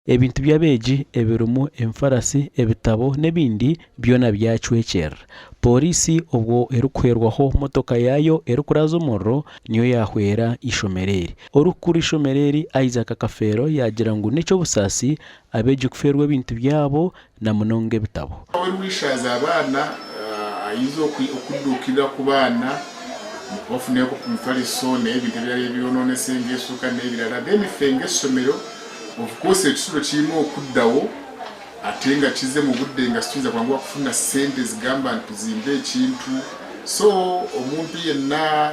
Ebintu by'abeegi ebirumu enfarasi, ebitabo n'ebindi byona byacwekera. Polisi obwo erikuhwerwaho motoka yayo erikuraza omurro niyo yahwera ishomero eri. Orikukura ishomero eri Isaac Kafeero yagira ngu n'eky'obusaasi abeegi kuferwa ebintu byabo na munonga ebitabo. Wishaza abaana ayiza okuddukira ku baana bafuneko ku mifaliso n'ebintu ebirala ebyononese ng'essuuka n'ebirala then ffe ng'essomero of course ekisulo kirina okuddawo ate nga kize mu budde nga situyinza kwanguwa kufuna ssente zigamba nti tuzimbe ekintu. So omuntu yenna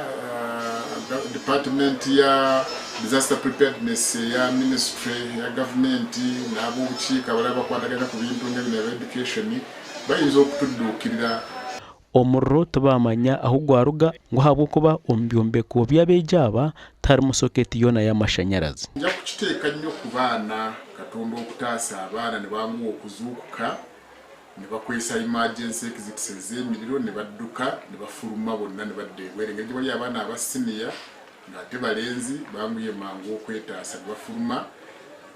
department ya disaster preparedness ya ministry ya government n'ab'obukiiko abalala bakwatagana ku bintu ng'ebino eba education bayinza okutudduukirira. Omurro tebamanya aho gwaruga ngu habwokuba omu byombeko by'abeegi aba tarimu soketi yona y'amashanyarazi. Nja kukiteeka nnyo ku baana Katonda okutaasa abaana ne banguwa okuzuukuka ne bakwesa emergency exits ez'emiriro ne badduka ne bafuluma bonna ne badda ebwere. Engeri gye bali abaana aba senior ng'ate balenzi banguye mangu okwetaasa ne bafuluma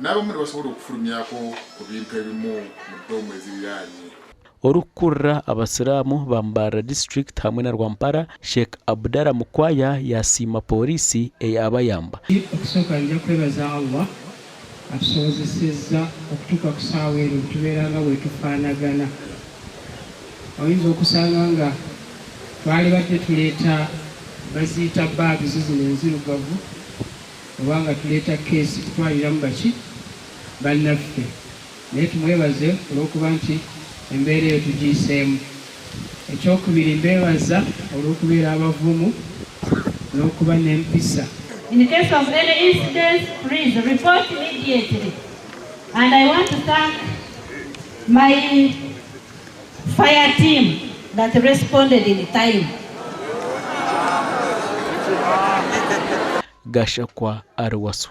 n'abamu ne basobola okufulumyako ku bintu ebimu mu ddoomu eziriraanye. Orukurra abasiraamu bambara district hamwe na Rwampara, Sheikh Abdara Mukwaya yasiima polisi eyabayamba. Okusooka nja kwebaza Allah atusobozesezza okutuuka ku ssaawa eno tubeera nga bwe tufaanagana. Oyinza okusanga nga twali badde tuleeta baziyita baagi zino enzirugavu oba nga tuleeta keesi kutwaliramu baki bannaffe, naye tumwebaze olw'okuba nti embeera eyo tugiyiseemu. Ekyokubiri mbeebaza olw'okubeera abavumu n'okuba n'empisa. In case of any incidents, please report immediately. And I want to thank my fire team that responded in time. Gashakwa Arwasu.